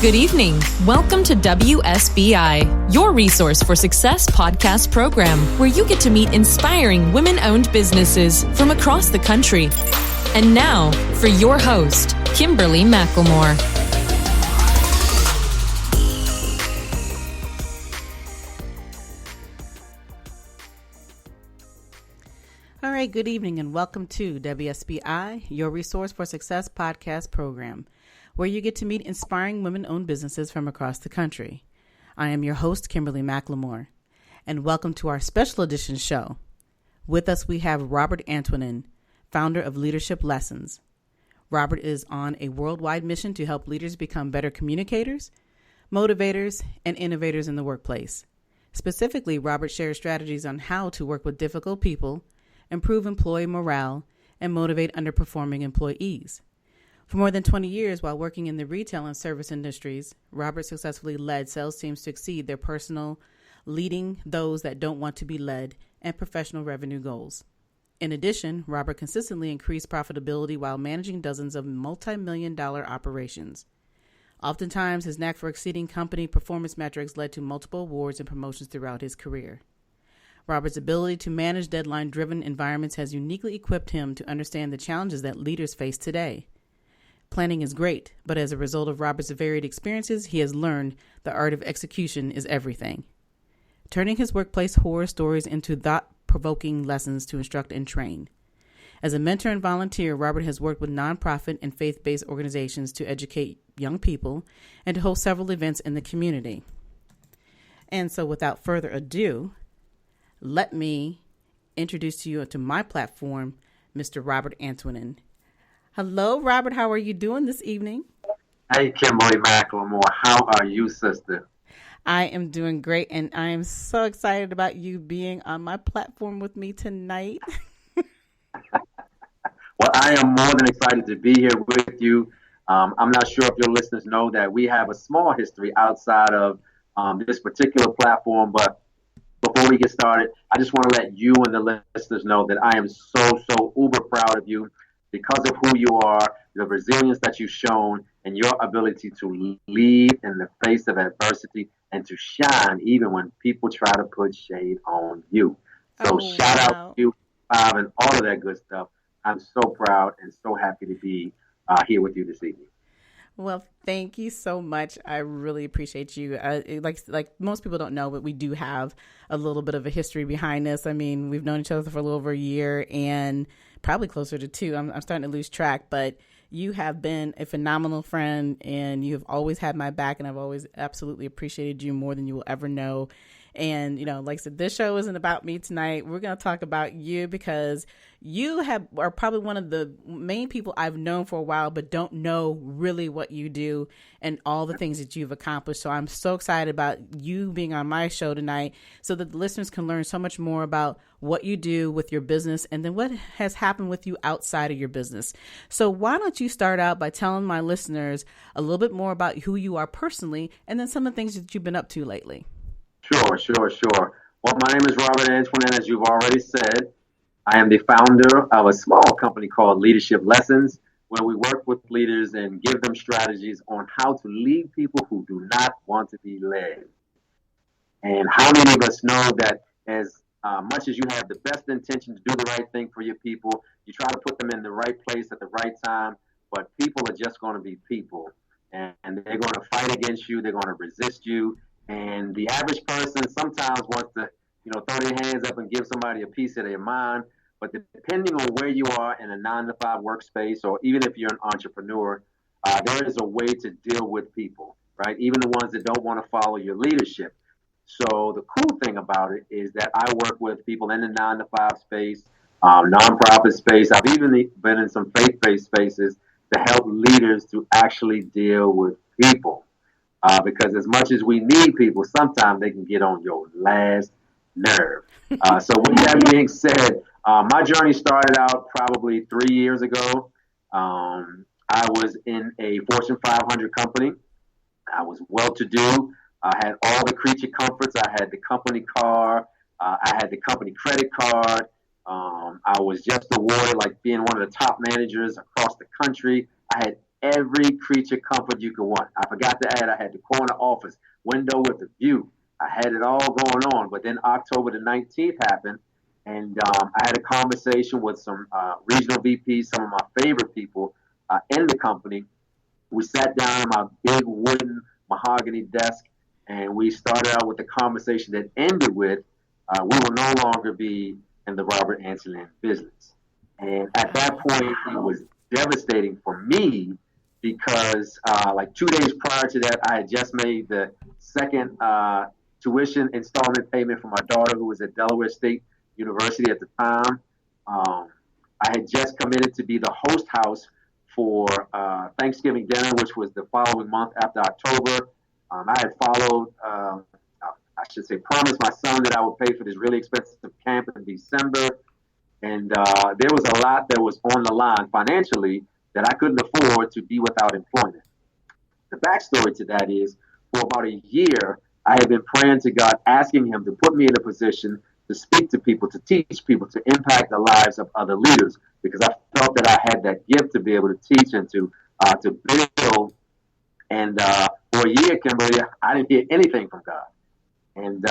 Good evening. Welcome to WSBI, your resource for success podcast program, where you get to meet inspiring women-owned businesses from across the country. And now, for your host, Kimberly McLemore. All right, good evening and welcome to WSBI, your resource for success podcast program, where you get to meet inspiring women-owned businesses from across the country. I am your host, Kimberly McLemore, and welcome to our special edition show. With us, we have Robert Antoinin, founder of Leadership Lessons. Robert is on a worldwide mission to help leaders become better communicators, motivators, and innovators in the workplace. Specifically, Robert shares strategies on how to work with difficult people, improve employee morale, and motivate underperforming employees. For more than 20 years, while working in the retail and service industries, Robert successfully led sales teams to exceed their personal, leading those that don't want to be led, and professional revenue goals. In addition, Robert consistently increased profitability while managing dozens of multi-million-dollar operations. Oftentimes, his knack for exceeding company performance metrics led to multiple awards and promotions throughout his career. Robert's ability to manage deadline-driven environments has uniquely equipped him to understand the challenges that leaders face today. Planning is great, but as a result of Robert's varied experiences, he has learned the art of execution is everything. Turning his workplace horror stories into thought-provoking lessons to instruct and train. As a mentor and volunteer, Robert has worked with nonprofit and faith-based organizations to educate young people and to host several events in the community. And so without further ado, let me introduce to you to my platform, Mr. Robert Antoinin. Hello, Robert. How are you doing this evening? Hey, Kimberly McLemore. How are you, sister? I am doing great, and I am so excited about you being on my platform with me tonight. Well, I am more than excited to be here with you. I'm not sure if your listeners know that we have a small history outside of this particular platform, but before we get started, I just want to let you and the listeners know that I am so uber proud of you because of who you are, the resilience that you've shown, and your ability to lead in the face of adversity and to shine even when people try to put shade on you. So shout out to you, Bob, and all of that good stuff. I'm so proud and so happy to be here with you this evening. Well, thank you so much. I really appreciate you. Like most people don't know, but we do have a little bit of a history behind this. I mean, we've known each other for a little over a year and probably closer to 2. I'm starting to lose track, but you have been a phenomenal friend and you have always had my back, and I've always absolutely appreciated you more than you will ever know. And, you know, like I said, this show isn't about me tonight. We're going to talk about you because you are probably one of the main people I've known for a while, but don't know really what you do and all the things that you've accomplished. So I'm so excited about you being on my show tonight so that the listeners can learn so much more about what you do with your business and then what has happened with you outside of your business. So why don't you start out by telling my listeners a little bit more about who you are personally and then some of the things that you've been up to lately. Sure. Well, my name is Robert Antoinin, as you've already said. I am the founder of a small company called Leadership Lessons, where we work with leaders and give them strategies on how to lead people who do not want to be led. And how many of us know that as much as you have the best intention to do the right thing for your people, you try to put them in the right place at the right time, but people are just going to be people. And they're going to fight against you. They're going to resist you. And the average person sometimes wants to, throw their hands up and give somebody a piece of their mind. But depending on where you are in a 9-to-5 workspace, or even if you're an entrepreneur, there is a way to deal with people, right? Even the ones that don't want to follow your leadership. So the cool thing about it is that I work with people in the 9-to-5 space, nonprofit space. I've even been in some faith-based spaces to help leaders to actually deal with people. Because as much as we need people, sometimes they can get on your last nerve. So with that being said, my journey started out probably 3 years ago. I was in a Fortune 500 company. I was well-to-do. I had all the creature comforts. I had the company car. I had the company credit card. I was just awarded like being one of the top managers across the country. I had every creature comfort you could want. I forgot to add, I had the corner office, window with a view. I had it all going on. But then October the 19th happened, and I had a conversation with some regional VPs, some of my favorite people in the company. We sat down at my big wooden mahogany desk, and we started out with a conversation that ended with, we will no longer be in the Robert Antoinin business. And at that point, it was devastating for me because like 2 days prior to that, I had just made the second tuition installment payment for my daughter, who was at Delaware State University at the time. I had just committed to be the host house for Thanksgiving dinner, which was the following month after October. I had followed, promised my son that I would pay for this really expensive camp in December. And there was a lot that was on the line financially that I couldn't afford to be without employment. The backstory to that is, for about a year, I had been praying to God, asking him to put me in a position to speak to people, to teach people, to impact the lives of other leaders, because I felt that I had that gift to be able to teach and to build. And for a year, Kimberly, I didn't hear anything from God. And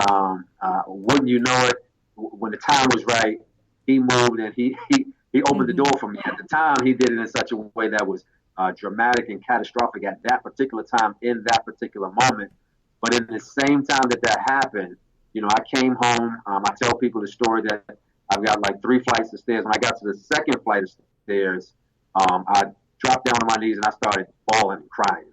wouldn't you know it, when the time was right, he moved and he opened the door for me. At the time, he did it in such a way that was dramatic and catastrophic at that particular time, in that particular moment. But in the same time that happened, you know, I came home. I tell people the story that I've got like 3 flights of stairs. When I got to the second flight of stairs, I dropped down on my knees and I started bawling and crying.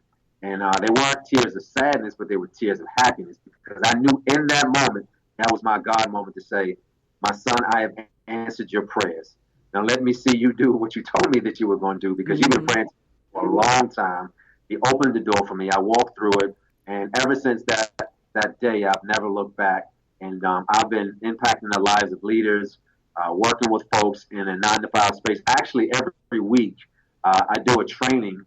And they weren't tears of sadness, but they were tears of happiness, because I knew in that moment, that was my God moment to say, my son, I have answered your prayers. Now let me see you do what you told me that you were going to do, because you've been praying for a long time. He opened the door for me. I walked through it. And ever since that day, I've never looked back. And I've been impacting the lives of leaders, working with folks in a 9-to-5 space. Actually, every week, I do a training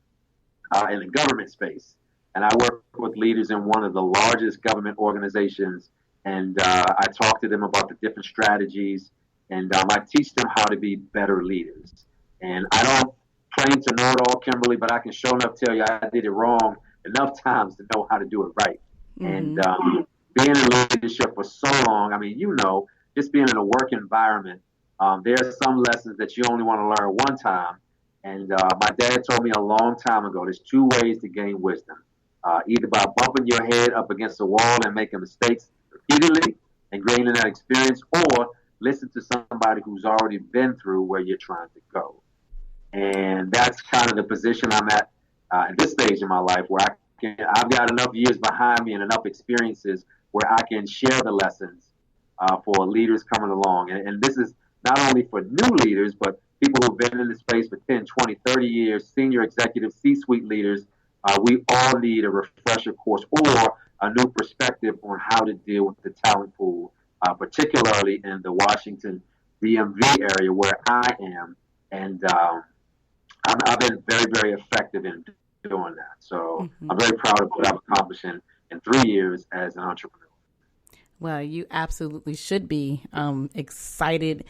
in the government space. And I work with leaders in one of the largest government organizations. And I talk to them about the different strategies. And I teach them how to be better leaders. And I don't claim to know it all, Kimberly, but I can sure enough tell you I did it wrong enough times to know how to do it right. And being in leadership for so long, I mean, you know, just being in a work environment, there are some lessons that you only want to learn one time. And my dad told me a long time ago, there's 2 ways to gain wisdom. Either by bumping your head up against the wall and making mistakes repeatedly and gaining that experience, or listen to somebody who's already been through where you're trying to go. And that's kind of the position I'm at this stage in my life, where I've got enough years behind me and enough experiences where I can share the lessons for leaders coming along. And this is not only for new leaders, but people who've been in the space for 10, 20, 30 years, senior executives, C-suite leaders. We all need a refresher course or a new perspective on how to deal with the talent pool, particularly in the Washington DMV area where I am. And I've been very, very effective in doing that. So I'm very proud of what I've accomplished in 3 years as an entrepreneur. Well, you absolutely should be excited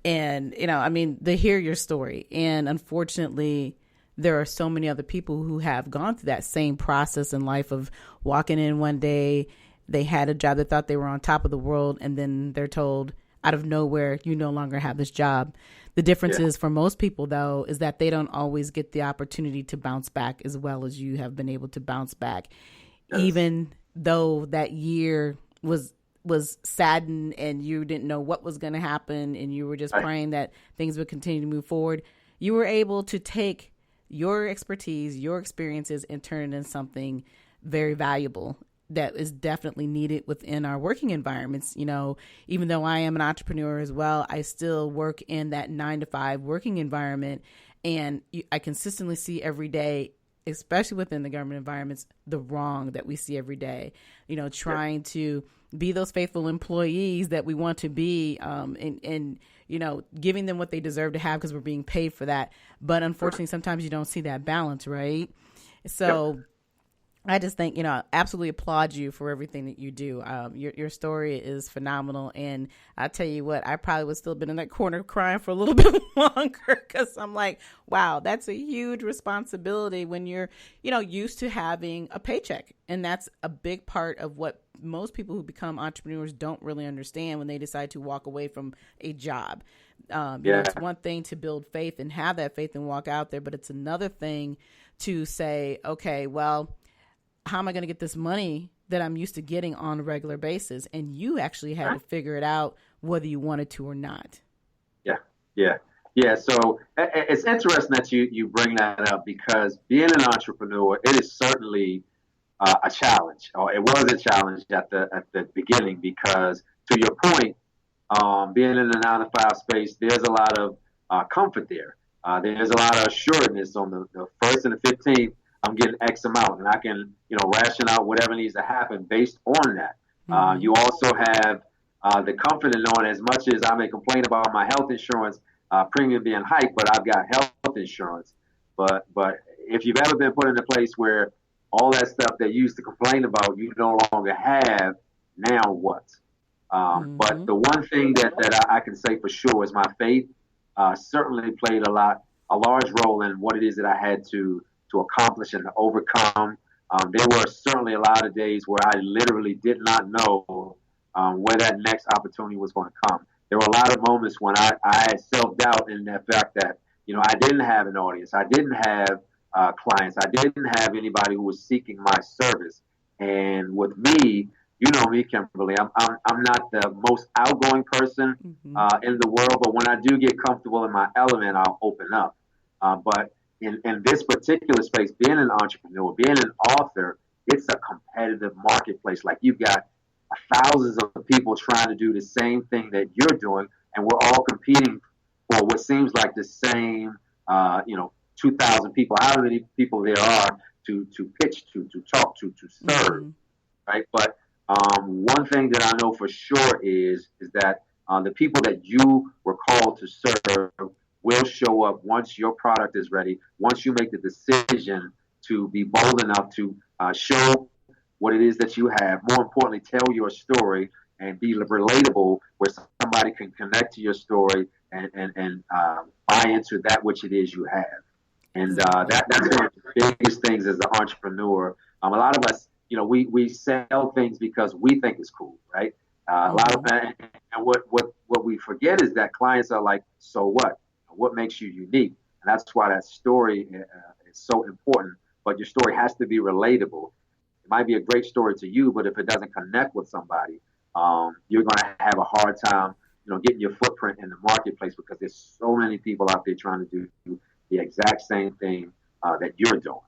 and, you know, I mean, to hear your story. And unfortunately, there are so many other people who have gone through that same process in life of walking in one day, they had a job, they thought they were on top of the world, and then they're told out of nowhere, you no longer have this job. The difference is for most people, though, is that they don't always get the opportunity to bounce back as well as you have been able to bounce back. Yes. Even though that year was saddened and you didn't know what was going to happen and you were just praying that things would continue to move forward, you were able to take your expertise, your experiences, and turn it into something very valuable that is definitely needed within our working environments. You know, even though I am an entrepreneur as well, I still work in that 9-to-5 working environment. And I consistently see every day, especially within the government environments, the wrong that we see every day, you know, trying to be those faithful employees that we want to be, and, you know, giving them what they deserve to have because we're being paid for that. But unfortunately, sometimes you don't see that balance, right? So I just think, absolutely applaud you for everything that you do. Your story is phenomenal. And I tell you what, I probably would still been in that corner crying for a little bit longer because I'm like, wow, that's a huge responsibility when you're, used to having a paycheck. And that's a big part of what most people who become entrepreneurs don't really understand when they decide to walk away from a job. It's one thing to build faith and have that faith and walk out there, but it's another thing to say, okay, well, how am I going to get this money that I'm used to getting on a regular basis? And you actually had to figure it out whether you wanted to or not. Yeah. So it's interesting that you bring that up because being an entrepreneur, it is certainly a challenge, or it was a challenge at the beginning because, to your point, being in the 9-to-5 space, there's a lot of comfort there. There's a lot of assuredness on the 1st and the 15th. I'm getting X amount, and I can, ration out whatever needs to happen based on that. Mm-hmm. You also have the comfort in knowing, as much as I may complain about my health insurance premium being hiked, but I've got health insurance. But if you've ever been put in a place where all that stuff that you used to complain about, you no longer have, now what? But the one thing that I can say for sure is my faith certainly played a large role in what it is that I had to accomplish and to overcome. There were certainly a lot of days where I literally did not know where that next opportunity was going to come. There were a lot of moments when I had self-doubt in the fact that, I didn't have an audience. I didn't have clients. I didn't have anybody who was seeking my service. And with me, you know me, Kimberly, I'm not the most outgoing person in the world, but when I do get comfortable in my element, I'll open up. But in this particular space, being an entrepreneur, being an author, it's a competitive marketplace. Like, you've got thousands of people trying to do the same thing that you're doing, and we're all competing for what seems like the same, 2,000 people, however many people there are to pitch to talk to serve, right? But one thing that I know for sure is that the people that you were called to serve will show up once your product is ready, once you make the decision to be bold enough to show what it is that you have. More importantly, tell your story and be relatable, where somebody can connect to your story and buy into that which it is you have. And that's one of the biggest things as an entrepreneur. A lot of us, we sell things because we think it's cool, right? A lot of that, and what we forget is that clients are like, so what? What makes you unique? And that's why that story is so important. But your story has to be relatable. It might be a great story to you, but if it doesn't connect with somebody, you're going to have a hard time, getting your footprint in the marketplace, because there's so many people out there trying to do the exact same thing that you're doing.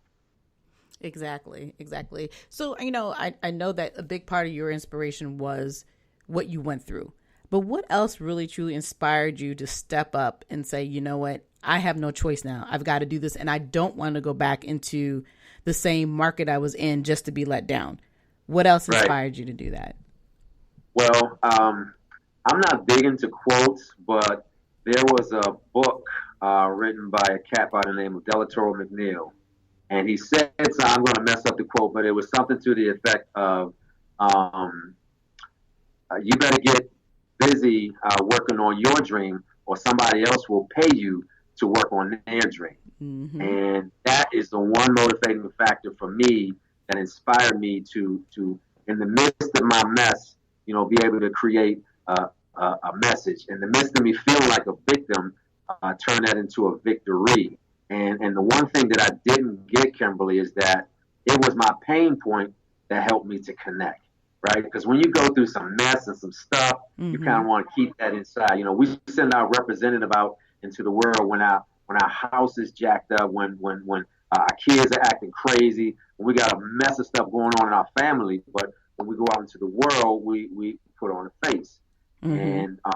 Exactly. So, I know that a big part of your inspiration was what you went through. But what else really truly inspired you to step up and say, you know what, I have no choice now. I've got to do this, and I don't want to go back into the same market I was in just to be let down. What else inspired you to do that? Well, I'm not big into quotes, but there was a book written by a cat by the name of Delatoro McNeil. And he said, so I'm going to mess up the quote, but it was something to the effect of, you better get busy working on your dream, or somebody else will pay you to work on their dream. Mm-hmm. And that is the one motivating factor for me that inspired me to in the midst of my mess, be able to create a message. In the midst of me feeling like a victim, turn that into a victory. And the one thing that I didn't get, Kimberly, is that it was my pain point that helped me to connect. Right? Because when you go through some mess and some stuff, you kind of want to keep that inside. We send our representative out into the world when our house is jacked up, when our kids are acting crazy, when we got a mess of stuff going on in our family. But when we go out into the world, we put on a face. And I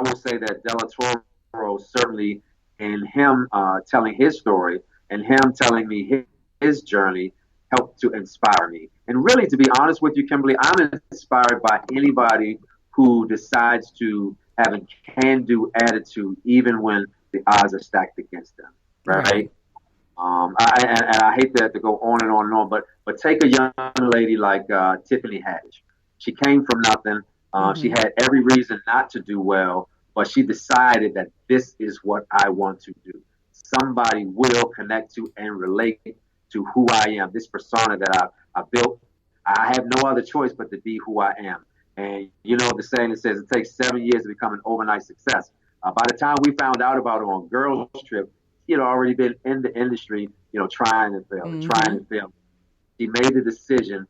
will say that Delatoro certainly, in him telling his story and him telling me his journey, helped to inspire me. And really, to be honest with you, Kimberly, I'm inspired by anybody who decides to have a can-do attitude, even when the odds are stacked against them, right? And I hate to go on and on and on, but take a young lady like Tiffany Haddish. She came from nothing. She had every reason not to do well, but she decided that this is what I want to do. Somebody will connect to and relate to who I am, this persona that I built. I have no other choice but to be who I am. And you know the saying that says it takes 7 years to become an overnight success. By the time we found out about her on Girls Trip, she had already been in the industry, trying to fail, trying to fail. She made the decision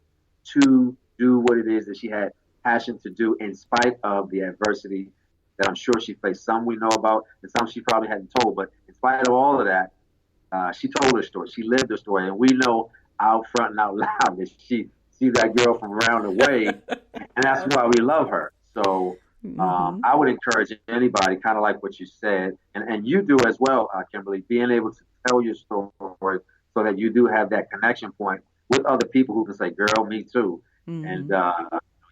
to do what it is that she had passion to do in spite of the adversity that I'm sure she faced. Some we know about and some she probably hadn't told. But in spite of all of that, she told her story. She lived her story. And we know out front and out loud that she's that girl from around the way. And that's why we love her. So I would encourage anybody, kind of like what you said, and you do as well, Kimberly, being able to tell your story so that you do have that connection point with other people who can say, girl, me too. And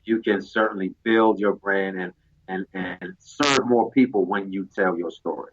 you can certainly build your brand and serve more people when you tell your story.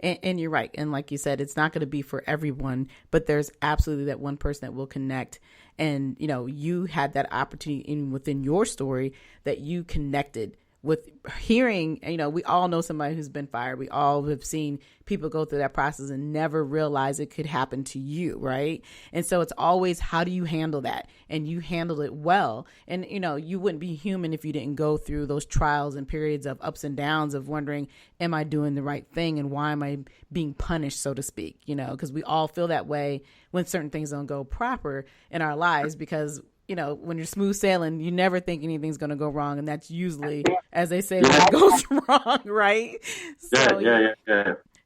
And you're right. And like you said, it's not going to be for everyone, but there's absolutely that one person that will connect. And, you had that opportunity within your story that you connected with hearing, we all know somebody who's been fired. We all have seen people go through that process and never realize it could happen to you, right? And so it's always, how do you handle that? And you handled it well. And, you wouldn't be human if you didn't go through those trials and periods of ups and downs of wondering, am I doing the right thing? And why am I being punished, so to speak? Because we all feel that way when certain things don't go proper in our lives, because when you're smooth sailing, you never think anything's going to go wrong. And that's usually, as they say, when it goes wrong, right? So,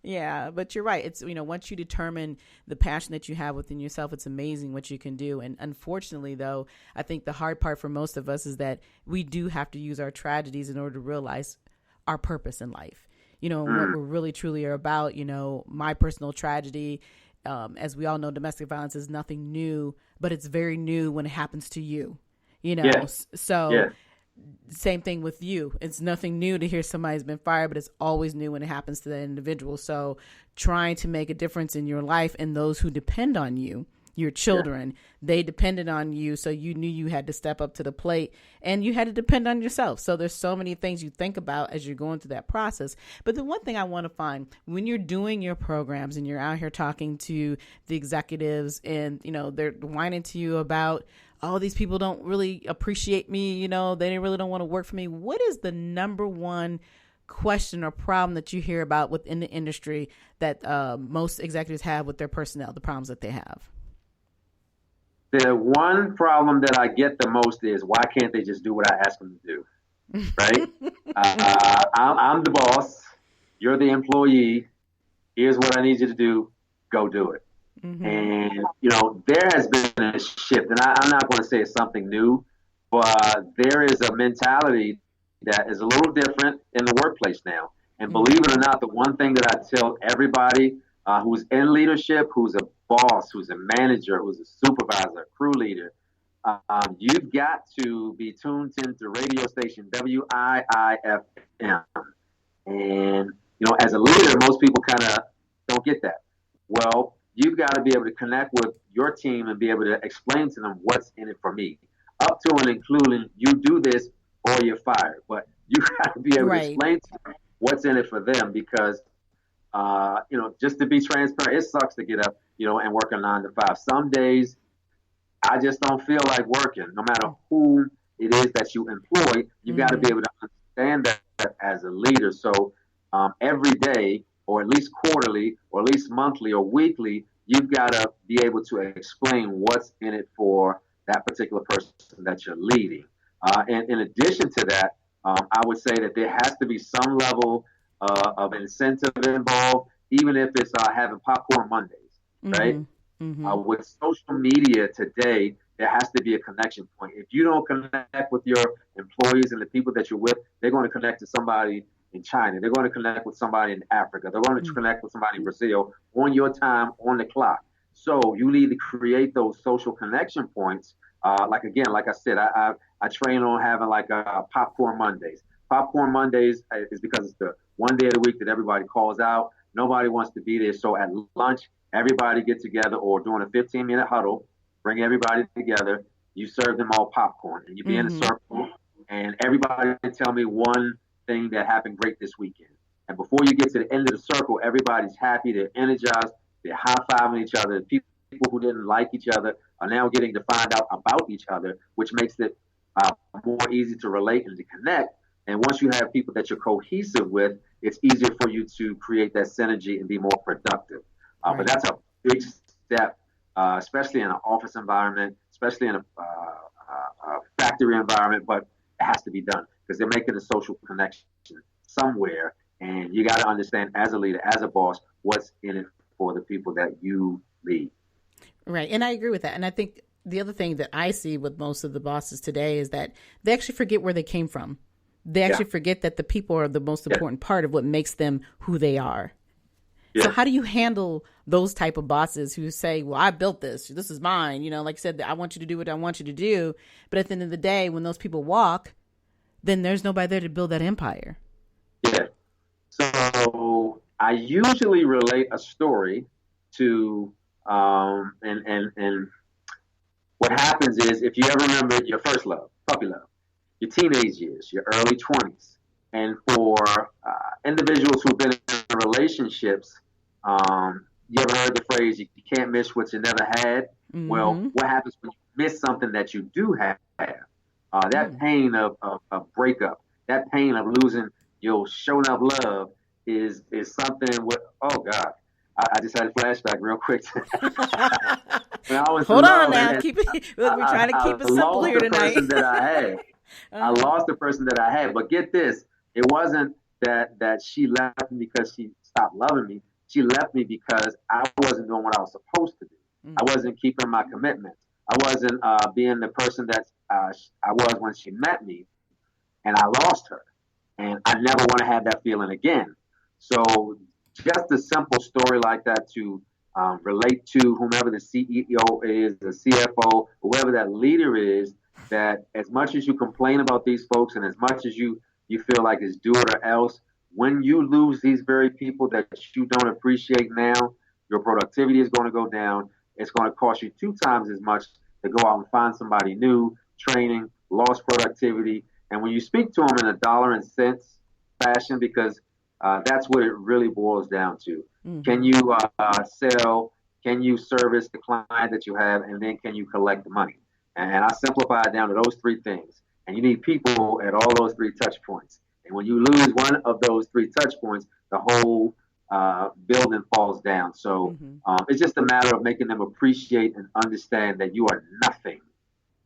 yeah, but you're right. It's, once you determine the passion that you have within yourself, it's amazing what you can do. And unfortunately, though, I think the hard part for most of us is that we do have to use our tragedies in order to realize our purpose in life. What we're really, truly are about. My personal tragedy, as we all know, domestic violence is nothing new, but it's very new when it happens to you, Same thing with you. It's nothing new to hear somebody's been fired, but it's always new when it happens to that individual. So trying to make a difference in your life and those who depend on you, your children, they depended on you. So you knew you had to step up to the plate and you had to depend on yourself. So there's so many things you think about as you're going through that process. But the one thing I want to find when you're doing your programs and you're out here talking to the executives and, they're whining to you about, oh, these people don't really appreciate me. They really don't want to work for me. What is the number one question or problem that you hear about within the industry that most executives have with their personnel, the problems that they have? The one problem that I get the most is, why can't they just do what I ask them to do? Right? I'm the boss. You're the employee. Here's what I need you to do. Go do it. And, there has been a shift. And I'm not going to say it's something new, but there is a mentality that is a little different in the workplace now. And believe it or not, the one thing that I tell everybody who's in leadership, who's a boss, who's a manager, who's a supervisor, a crew leader, you've got to be tuned into radio station WIIFM. And, as a leader, most people kind of don't get that. Well, you've got to be able to connect with your team and be able to explain to them what's in it for me, up to and including you do this or you're fired. But you got to be able to explain to them what's in it for them because, just to be transparent, it sucks to get up, and work a 9 to 5. Some days I just don't feel like working. No matter who it is that you employ, you got to be able to understand that as a leader. So every day, or at least quarterly, or at least monthly or weekly, you've got to be able to explain what's in it for that particular person that you're leading. And in addition to that, I would say that there has to be some level of incentive involved, even if it's having popcorn Mondays, right? With social media today, there has to be a connection point. If you don't connect with your employees and the people that you're with, they're going to connect to somebody in China. They're going to connect with somebody in Africa. They're going to connect with somebody in Brazil on your time, on the clock. So you need to create those social connection points. Like I said, I train on having popcorn Mondays. Popcorn Mondays is because it's the one day of the week that everybody calls out. Nobody wants to be there. So at lunch, everybody get together, or during a 15-minute huddle, bring everybody together. You serve them all popcorn, and you be in a circle, and everybody tell me one thing that happened great this weekend. And before you get to the end of the circle, everybody's happy, they're energized, they're high-fiving each other. People who didn't like each other are now getting to find out about each other, which makes it more easy to relate and to connect. And once you have people that you're cohesive with, it's easier for you to create that synergy and be more productive. Right. But that's a big step, especially in an office environment, especially in a factory environment, but it has to be done because they're making a social connection somewhere. And you got to understand as a leader, as a boss, what's in it for the people that you lead. Right. And I agree with that. And I think the other thing that I see with most of the bosses today is that they actually forget where they came from. They actually forget that the people are the most important part of what makes them who they are. Yeah. So how do you handle those type of bosses who say, well, I built this. This is mine. You know, like I said, I want you to do what I want you to do. But at the end of the day, when those people walk, then there's nobody there to build that empire. Yeah. So I usually relate a story to, and what happens is, if you ever remember your first love, puppy love, your teenage years, your early 20s, and for individuals who've been in relationships, you ever heard the phrase, you can't miss what you never had? Mm-hmm. Well, what happens when you miss something that you do have? That pain of breakup, that pain of losing your shown up love is something with, oh God, I just had a flashback real quick. When I was Hold on now, keep it. We're trying to keep it simple here tonight. I lost the person that I had, but get this: it wasn't that she left me because she stopped loving me. She left me because I wasn't doing what I was supposed to do. Mm-hmm. I wasn't keeping my commitments. I wasn't being the person that I was when she met me, and I lost her. And I never want to have that feeling again. So just a simple story like that to relate to whomever the CEO is, the CFO, whoever that leader is, that as much as you complain about these folks and as much as you feel like it's do it or else, when you lose these very people that you don't appreciate now, your productivity is going to go down. It's going to cost you 2 times as much to go out and find somebody new, training, lost productivity. And when you speak to them in a dollar and cents fashion, because that's what it really boils down to. Mm-hmm. Can you sell? Can you service the client that you have? And then can you collect the money? And I simplify it down to those 3 things. And you need people at all those 3 touch points. And when you lose one of those 3 touch points, the whole building falls down. So it's just a matter of making them appreciate and understand that you are nothing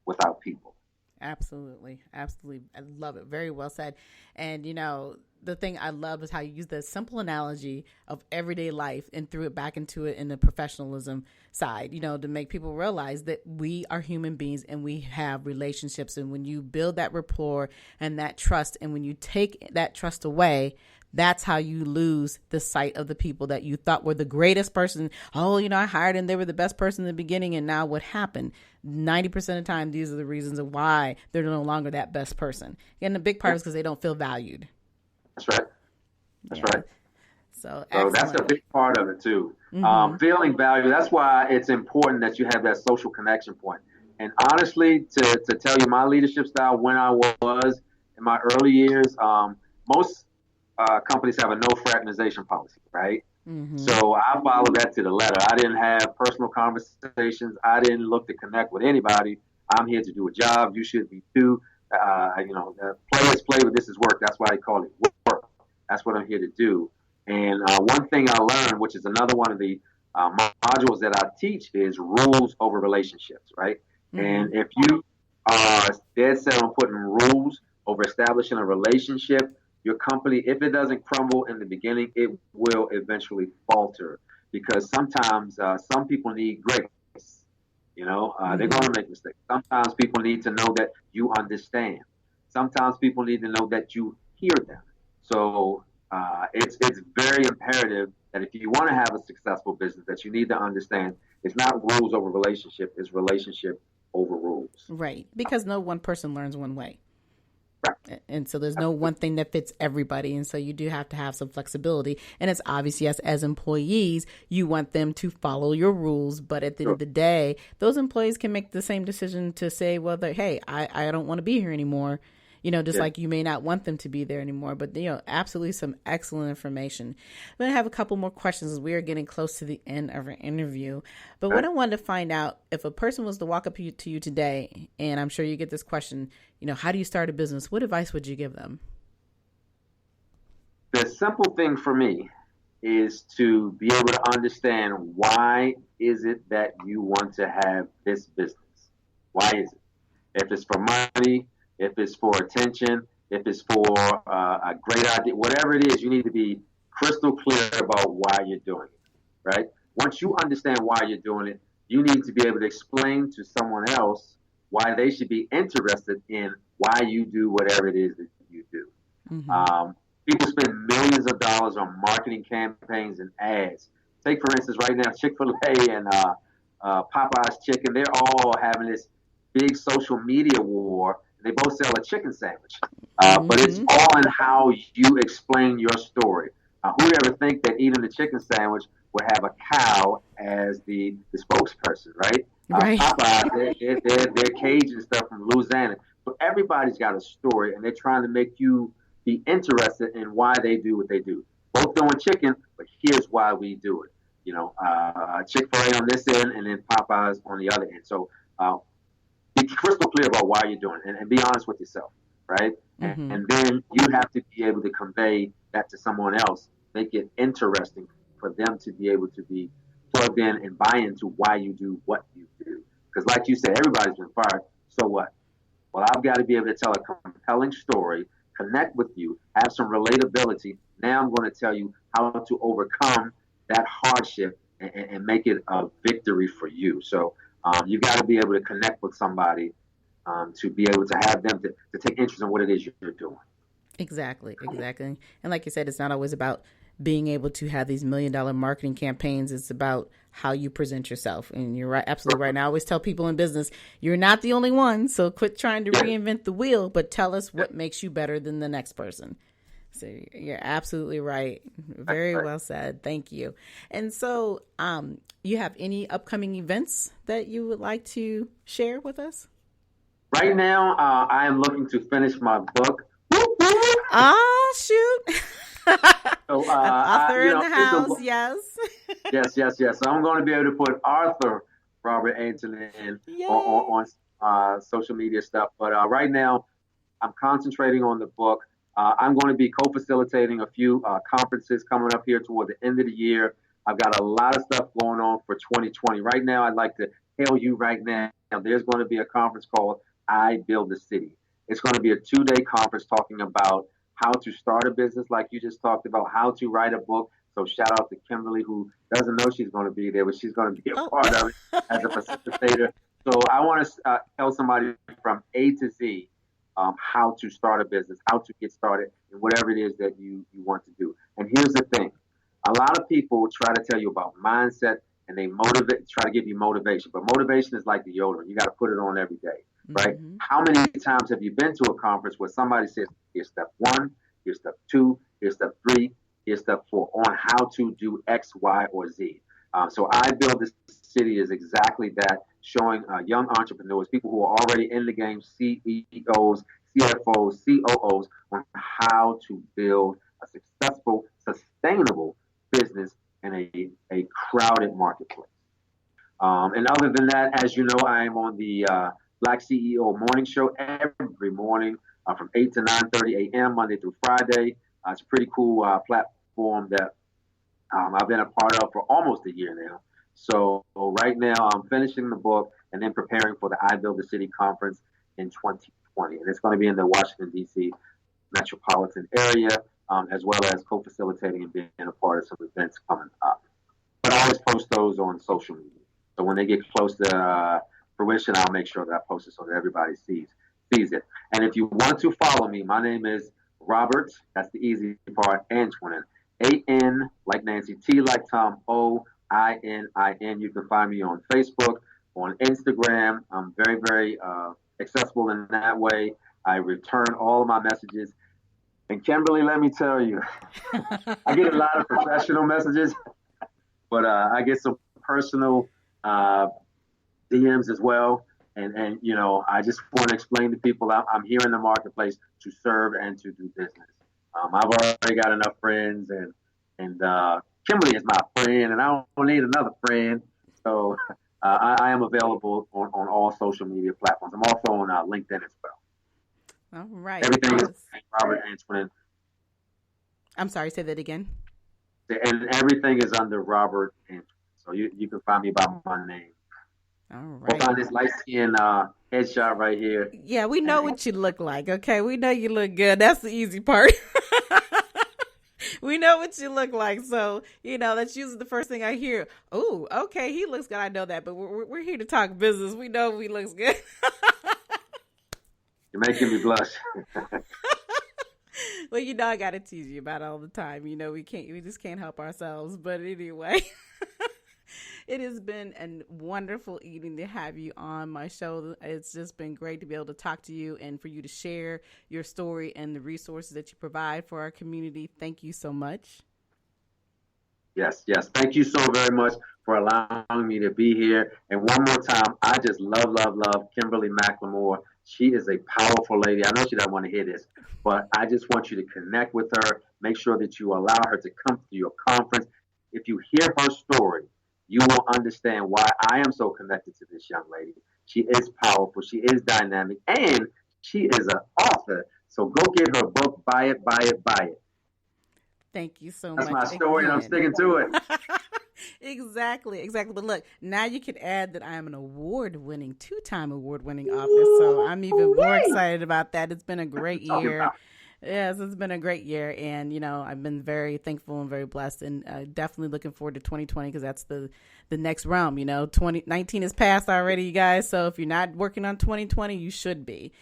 without people. Absolutely. Absolutely. I love it. Very well said. And, you know, the thing I love is how you use the simple analogy of everyday life and threw it back into it in the professionalism side, you know, to make people realize that we are human beings and we have relationships. And when you build that rapport and that trust, and when you take that trust away, that's how you lose the sight of the people that you thought were the greatest person. Oh, you know, I hired and they were the best person in the beginning. And now what happened? 90% of the time, these are the reasons of why they're no longer that best person. And the big part is because they don't feel valued. That's right. That's right. So that's a big part of it too. Feeling valued. That's why it's important that you have that social connection point. And honestly, to tell you my leadership style when I was in my early years, most companies have a no fraternization policy, right? So I followed that to the letter. I didn't have personal conversations. I didn't look to connect with anybody. I'm here to do a job. You should be too. You know, play is play, but this is work. That's why they call it work. That's what I'm here to do. And one thing I learned, which is another one of the modules that I teach, is rules over relationships, right? And if you are dead set on putting rules over establishing a relationship, your company, if it doesn't crumble in the beginning, it will eventually falter, because sometimes some people need grace. You know, they're going to make mistakes. Sometimes people need to know that you understand. Sometimes people need to know that you hear them. So it's very imperative that if you want to have a successful business, that you need to understand it's not rules over relationship, it's relationship over rules. Right. Because no one person learns one way. Right. And so there's no one thing that fits everybody. And so you do have to have some flexibility. And it's obvious, yes, as employees, you want them to follow your rules. But at the end of the day, those employees can make the same decision to say, well, hey, I don't want to be here anymore. Just like you may not want them to be there anymore. But, absolutely some excellent information. I'm going to have a couple more questions as we are getting close to the end of our interview. But what I wanted to find out, if a person was to walk up to you today, and I'm sure you get this question, how do you start a business? What advice would you give them? The simple thing for me is to be able to understand, why is it that you want to have this business? Why is it? If it's for money, if it's for attention, if it's for a great idea, whatever it is, you need to be crystal clear about why you're doing it, right? Once you understand why you're doing it, you need to be able to explain to someone else why they should be interested in why you do whatever it is that you do. Mm-hmm. People spend millions of dollars on marketing campaigns and ads. Take, for instance, right now, Chick-fil-A and Popeye's Chicken, they're all having this big social media war. They both sell a chicken sandwich, but it's all in how you explain your story. Who'd ever think that eating the chicken sandwich would have a cow as the spokesperson, right? Right. Popeye, they're Cajun stuff from Louisiana. So everybody's got a story, and they're trying to make you be interested in why they do what they do. Both doing chicken, but here's why we do it. Chick-fil-A on this end, and then Popeyes on the other end. So be crystal clear about why you're doing it, and be honest with yourself, right? Mm-hmm. And then you have to be able to convey that to someone else, make it interesting for them to be able to be plugged in and buy into why you do what you do. Because like you said, everybody's been fired. So what? Well, I've got to be able to tell a compelling story, connect with you, have some relatability. Now I'm going to tell you how to overcome that hardship and make it a victory for you. So you've got to be able to connect with somebody to be able to have them to take interest in what it is you're doing. Exactly. And like you said, it's not always about being able to have these $1 million marketing campaigns. It's about how you present yourself. And you're right, absolutely right. And I always tell people in business, you're not the only one. So quit trying to reinvent the wheel, but tell us what makes you better than the next person. So you're absolutely right. Very well said. Thank you. And so you have any upcoming events that you would like to share with us? Right now, I am looking to finish my book. Oh, shoot. So, an author in the house, yes. Yes. So I'm going to be able to put Arthur Robert Antoinin on social media stuff. But right now, I'm concentrating on the book. I'm going to be co-facilitating a few conferences coming up here toward the end of the year. I've got a lot of stuff going on for 2020. Right now, I'd like to tell you right now, there's going to be a conference called I Build the City. It's going to be a 2-day conference talking about how to start a business, like you just talked about, how to write a book. So shout out to Kimberly, who doesn't know she's going to be there, but she's going to be a part of it as a facilitator. So I want to tell somebody from A to Z how to start a business, how to get started, and whatever it is that you want to do. And here's the thing. A lot of people try to tell you about mindset, and they try to give you motivation. But motivation is like deodorant. You got to put it on every day, right? Mm-hmm. How many times have you been to a conference where somebody says, here's step 1, here's step 2, here's step 3, here's step 4 on how to do X, Y, or Z. So I Build This City is exactly that, showing young entrepreneurs, people who are already in the game, CEOs, CFOs, COOs, on how to build a successful, sustainable business in a crowded marketplace. And other than that, as you know, I am on the Black CEO Morning Show every morning from 8 to 9:30 a.m. Monday through Friday. It's a pretty cool platform that I've been a part of for almost a year now. So right now I'm finishing the book and then preparing for the I Build the City conference in 2020. And it's going to be in the Washington, D.C. metropolitan area, as well as co-facilitating and being a part of some events coming up. But I always post those on social media. So when they get close to fruition, I'll make sure that I post it so that everybody sees it. And if you want to follow me, my name is Robert. That's the easy part. Antoinin. A-N like Nancy, T like Tom, O-I-N-I-N. You can find me on Facebook, on Instagram. I'm very, very accessible in that way. I return all of my messages. And Kimberly, let me tell you, I get a lot of professional messages, but I get some personal DMs as well. And you know, I just want to explain to people I'm here in the marketplace to serve and to do business. I've already got enough friends, and Kimberly is my friend, and I don't need another friend. So I am available on all social media platforms. I'm also on LinkedIn as well. All right. Everything is Robert Antoinin. I'm sorry, say that again. And everything is under Robert Antoinin. So you can find me by my name. All right. We'll find this light skin headshot right here. Yeah, we know what you look like. Okay, we know you look good. That's the easy part. We know what you look like. So, you know, that's usually the first thing I hear. Oh, okay, he looks good. I know that. But we're here to talk business. We know he looks good. You're making me blush. Well, you know, I got to tease you about it all the time. You know, we just can't help ourselves. But anyway, it has been a wonderful evening to have you on my show. It's just been great to be able to talk to you and for you to share your story and the resources that you provide for our community. Thank you so much. Yes. Thank you so very much for allowing me to be here. And one more time, I just love Kimberly McLemore. She is a powerful lady. I know she doesn't want to hear this, but I just want you to connect with her. Make sure that you allow her to come to your conference. If you hear her story, you will understand why I am so connected to this young lady. She is powerful. She is dynamic. And she is an author. So go get her book. Buy it. Thank you so much. That's my again. story, and I'm sticking to it. Exactly. But look, now you can add that I am an two-time award-winning author. So I'm even more excited about that. It's been a great year. Yes, it's been a great year. And, you know, I've been very thankful and very blessed, and definitely looking forward to 2020 because that's the next realm. You know, 2019 is past already, you guys. So if you're not working on 2020, you should be.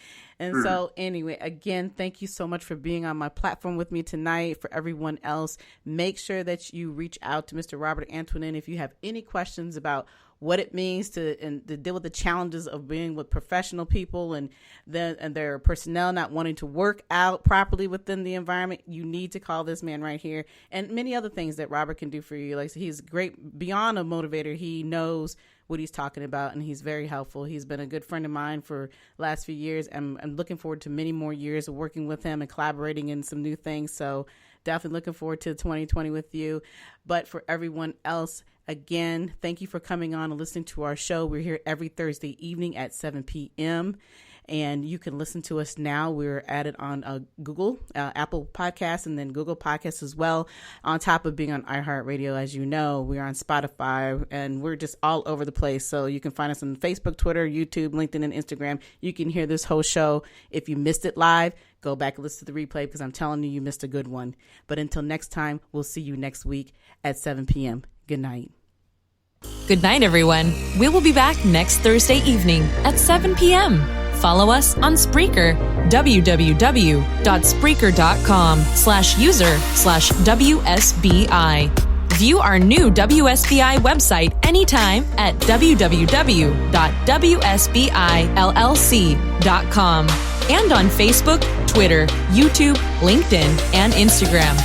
And so anyway, again, thank you so much for being on my platform with me tonight. For everyone else, make sure that you reach out to Mr. Robert Antoinin if you have any questions about what it means to deal with the challenges of being with professional people and their personnel not wanting to work out properly within the environment. You need to call this man right here, and many other things that Robert can do for you. Like, he's great beyond a motivator. He knows what he's talking about, and he's very helpful. He's been a good friend of mine for the last few years. I'm looking forward to many more years of working with him and collaborating in some new things. So definitely looking forward to 2020 with you. But for everyone else, again, thank you for coming on and listening to our show. We're here every Thursday evening at 7 p.m. And you can listen to us now. We're added on Google, Apple Podcasts, and then Google Podcasts as well. On top of being on iHeartRadio, as you know, we're on Spotify, and we're just all over the place. So you can find us on Facebook, Twitter, YouTube, LinkedIn, and Instagram. You can hear this whole show. If you missed it live, go back and listen to the replay because I'm telling you, you missed a good one. But until next time, we'll see you next week at 7 p.m. Good night. Good night, everyone. We will be back next Thursday evening at 7 p.m. Follow us on Spreaker, www.spreaker.com/user/WSBI. View our new WSBI website anytime at www.wsbillc.com and on Facebook, Twitter, YouTube, LinkedIn, and Instagram.